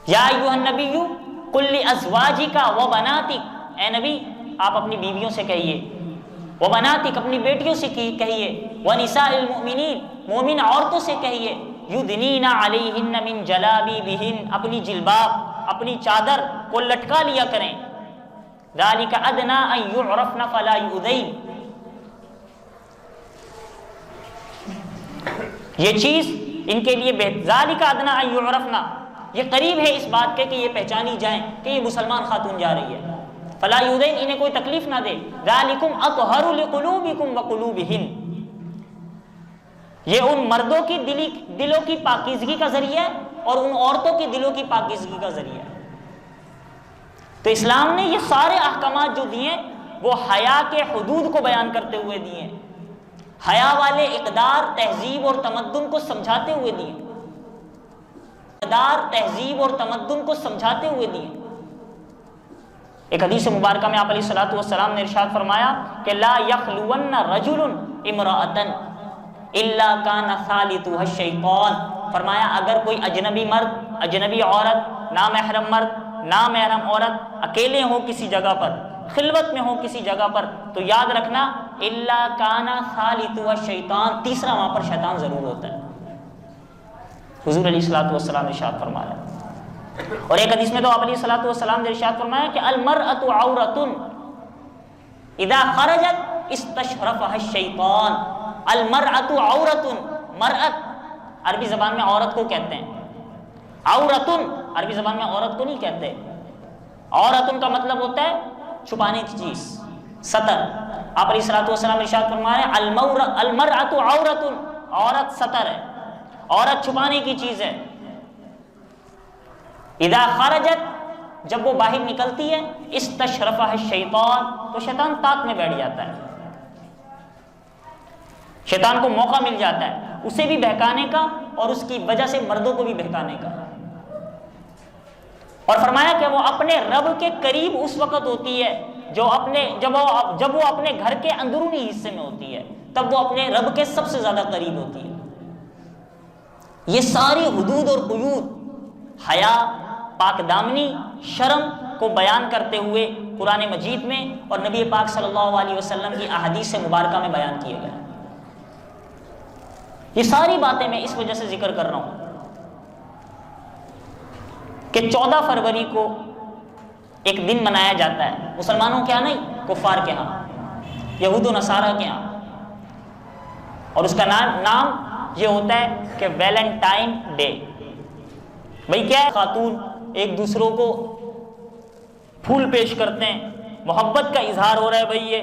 یا ایھا النبی قل لازواجک وبناتک، اے نبی آپ اپنی بیویوں سے کہیے، وبناتک اپنی بیٹیوں سے کہیے، ونساء المؤمنین مومن عورتوں سے کہیے، یدنین علیہن من جلابیبہن اپنی جلباب اپنی چادر کو لٹکا لیا کریں، ذالک ادنی ان یعرفن فلا یؤذین، یہ چیز ان کے لیے ذالک ادنی ان یعرفن، یہ قریب ہے اس بات کے کہ یہ پہچانی جائیں کہ یہ مسلمان خاتون جا رہی ہے، فلا یؤذین انہیں کوئی تکلیف نہ دے، ذالکم اطہر لقلوبکم وقلوبہن، یہ ان مردوں کی دلوں کی پاکیزگی کا ذریعہ ہے اور ان عورتوں کی دلوں کی پاکیزگی کا ذریعہ ہے۔ تو اسلام نے یہ سارے احکامات جو دیے وہ حیا کے حدود کو بیان کرتے ہوئے دیے، حیا والے اقدار تہذیب اور تمدن کو سمجھاتے ہوئے دیے، اقدار تہذیب اور تمدن کو سمجھاتے ہوئے دیے۔ ایک حدیث مبارکہ میں آپ علیہ الصلوۃ والسلام نے ارشاد فرمایا کہ لا یخلون رجل امرأۃ الا کان ثالثها الشیطان، فرمایا اگر کوئی اجنبی مرد، اجنبی عورت، نامحرم مرد، نامحرم عورت اکیلے ہوں کسی جگہ پر، خلوت میں ہوں کسی جگہ پر، تو یاد رکھنا الا کان ثالثها الشیطان، تیسرا وہاں پر شیطان ضرور ہوتا ہے۔ حضور علیہ الصلوۃ والسلام نے ارشاد فرمایا، اور ایک حدیث میں تو آپ علیہ الصلوۃ والسلام نے ارشاد فرمایا کہ المرأۃ عورۃ اذا خرجت استشرفها الشیطان، المرأۃ عورۃ، مرأت عربی زبان میں عورت کو کہتے ہیں، عورۃ عربی زبان میں عورت کو نہیں کہتے، عورۃ کا مطلب ہوتا ہے چھپانے کی چیز، ستر۔ آپ علیہ الصلوۃ والسلام ارشاد فرما رہے ہیں المرأۃ عورۃ، عورت ستر ہے، عورت چھپانے کی چیز ہے۔ اذا خرجت، جب وہ باہر نکلتی ہے، استشرفها الشیطان، تو شیطان طاق میں بیٹھ جاتا ہے، شیطان کو موقع مل جاتا ہے اسے بھی بہکانے کا اور اس کی وجہ سے مردوں کو بھی بہکانے کا۔ اور فرمایا کہ وہ اپنے رب کے قریب اس وقت ہوتی ہے جب وہ اپنے گھر کے اندرونی حصے میں ہوتی ہے، تب وہ اپنے رب کے سب سے زیادہ قریب ہوتی ہے۔ یہ ساری حدود اور قیود حیا، پاک دامنی، شرم کو بیان کرتے ہوئے قرآن مجید میں اور نبی پاک صلی اللہ علیہ وسلم کی احادیث مبارکہ میں بیان کیے گئے۔ یہ ساری باتیں میں اس وجہ سے ذکر کر رہا ہوں کہ 14 فروری کو ایک دن منایا جاتا ہے، مسلمانوں کے ہاں نہیں، کفار کے ہاں، یہود و نصارہ کے ہاں، اور اس کا نام یہ ہوتا ہے کہ ویلنٹائن ڈے۔ بھئی کیا ہے، خاتون ایک دوسروں کو پھول پیش کرتے ہیں، محبت کا اظہار ہو رہا ہے بھئی یہ،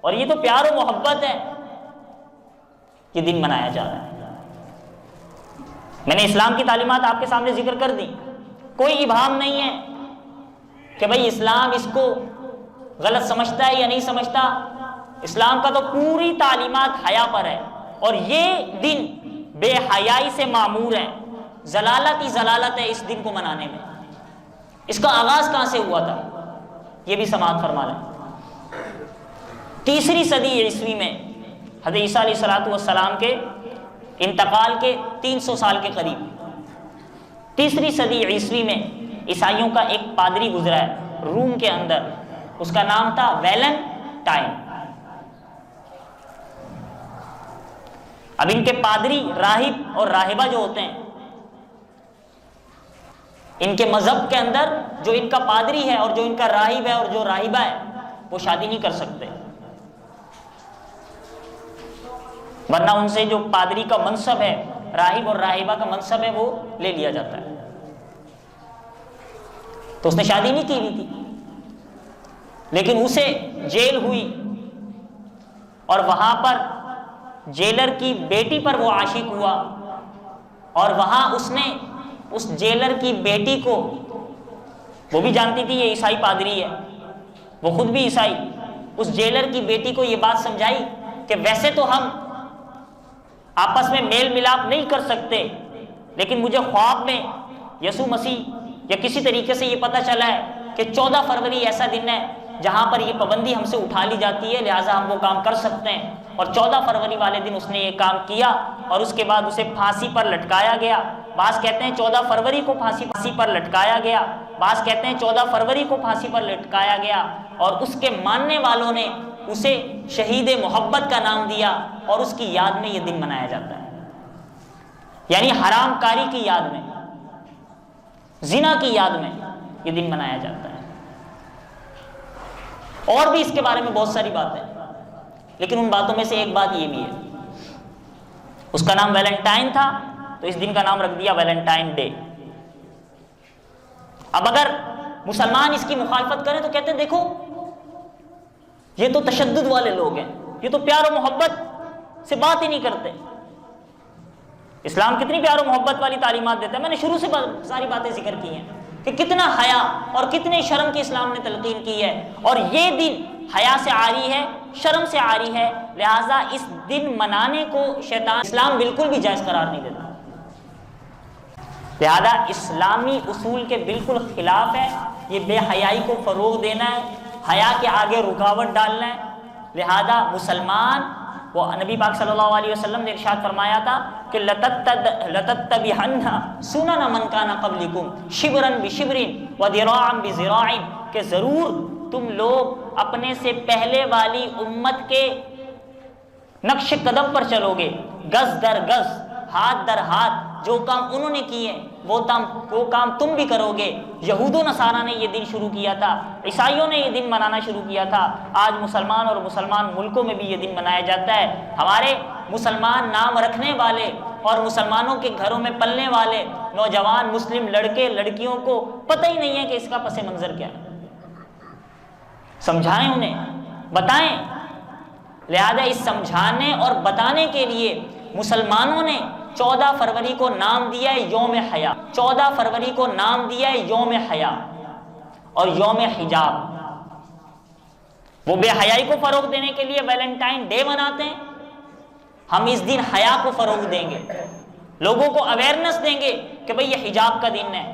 اور یہ تو پیار و محبت ہے، یہ دن منایا جا رہا ہے۔ میں نے اسلام کی تعلیمات آپ کے سامنے ذکر کر دی، کوئی ابہام نہیں ہے کہ بھئی اسلام اس کو غلط سمجھتا ہے یا نہیں سمجھتا، اسلام کا تو پوری تعلیمات حیا پر ہے، اور یہ دن بے حیائی سے معمور ہے، ضلالت ہی ضلالت ہے اس دن کو منانے میں۔ اس کا آغاز کہاں سے ہوا تھا یہ بھی سماعت فرما لیں۔ 3 صدی عیسوی میں حضرت عیسیٰ علیہ السلام کے انتقال کے 300 سال کے قریب 3 صدی عیسوی میں عیسائیوں کا ایک پادری گزرا ہے روم کے اندر، اس کا نام تھا ویلنٹائن۔ اب ان کے پادری، راہب اور راہبہ جو ہوتے ہیں، ان کے مذہب کے اندر جو ان کا پادری ہے اور جو ان کا راہب ہے اور جو راہبہ ہے وہ شادی نہیں کر سکتے، ورنہ ان سے جو پادری کا منصب ہے، راہب اور راہبہ کا منصب ہے، وہ لے لیا جاتا ہے۔ تو اس نے شادی نہیں کی ہوئی تھی، لیکن اسے جیل ہوئی اور وہاں پر جیلر کی بیٹی پر وہ عاشق ہوا، اور وہاں اس نے اس جیلر کی بیٹی کو، وہ بھی جانتی تھی یہ عیسائی پادری ہے، وہ خود بھی عیسائی، اس جیلر کی بیٹی کو یہ بات سمجھائی کہ ویسے تو ہم آپس میں میل ملاپ نہیں کر سکتے، لیکن مجھے خواب میں یسوع مسیح یا کسی طریقے سے یہ پتہ چلا ہے کہ 14 فروری ایسا دن ہے جہاں پر یہ پابندی ہم سے اٹھا لی جاتی ہے، لہٰذا ہم وہ کام کر سکتے ہیں، اور 14 فروری والے دن اس نے یہ کام کیا اور اس کے بعد اسے پھانسی پر لٹکایا گیا۔ بعض کہتے ہیں 14 فروری کو پھانسی پر لٹکایا گیا، بعض کہتے ہیں 14 فروری کو پھانسی پر لٹکایا گیا، اور اس کے ماننے والوں نے اسے شہید محبت کا نام دیا اور اس کی یاد میں یہ دن منایا جاتا ہے، یعنی حرام کاری کی یاد میں، زنا کی یاد میں یہ دن منایا جاتا ہے۔ اور بھی اس کے بارے میں بہت ساری باتیں، لیکن ان باتوں میں سے ایک بات یہ بھی ہے، اس کا نام ویلنٹائن تھا تو اس دن کا نام رکھ دیا ویلنٹائن ڈے۔ اب اگر مسلمان اس کی مخالفت کریں تو کہتے ہیں دیکھو یہ تو تشدد والے لوگ ہیں، یہ تو پیار و محبت سے بات ہی نہیں کرتے۔ اسلام کتنی پیار و محبت والی تعلیمات دیتا ہے، میں نے شروع سے ساری باتیں ذکر کی ہیں کہ کتنا حیا اور کتنے شرم کی اسلام نے تلقین کی ہے، اور یہ دن حیا سے عاری ہے، شرم سے عاری ہے، لہٰذا اس دن منانے کو اسلام بالکل بھی جائز قرار نہیں دیتا، لہذا اسلامی اصول کے بالکل خلاف ہے، یہ بے حیائی کو فروغ دینا ہے، حیا کے آگے رکاوٹ ڈالنا ہے۔ لہذا مسلمان، وہ نبی پاک صلی اللہ علیہ وسلم نے ارشاد فرمایا تھا کہ لَتَتَّبِعَنَّ سُنَنَ مَنْ كَانَ قَبْلِكُمْ شِبْرًا بِشِبْرٍ وَذِرَاعًا بِذِرَاعٍ، کہ ضرور تم لوگ اپنے سے پہلے والی امت کے نقش قدم پر چلو گے، گز در گز، ہاتھ در ہاتھ، جو کام انہوں نے کیے وہ کام تم بھی کرو گے۔ یہود و نصارہ نے یہ دن شروع کیا تھا، عیسائیوں نے یہ دن منانا شروع کیا تھا، آج مسلمان اور مسلمان ملکوں میں بھی یہ دن منایا جاتا ہے۔ ہمارے مسلمان نام رکھنے والے اور مسلمانوں کے گھروں میں پلنے والے نوجوان مسلم لڑکے لڑکیوں کو پتہ ہی نہیں ہے کہ اس کا پس منظر کیا ہے، سمجھائیں انہیں، بتائیں۔ لہذا اس سمجھانے اور بتانے کے لیے مسلمانوں نے 14 فروری کو نام دیا ہے یوم حیا، 14 فروری کو نام دیا ہے یوم حیا اور یوم حجاب۔ وہ بے حیائی کو فروغ دینے کے لیے ویلنٹائن ڈے مناتے ہیں، ہم اس دن حیا کو فروغ دیں گے، لوگوں کو اویئرنس دیں گے کہ بھئی یہ حجاب کا دن ہے،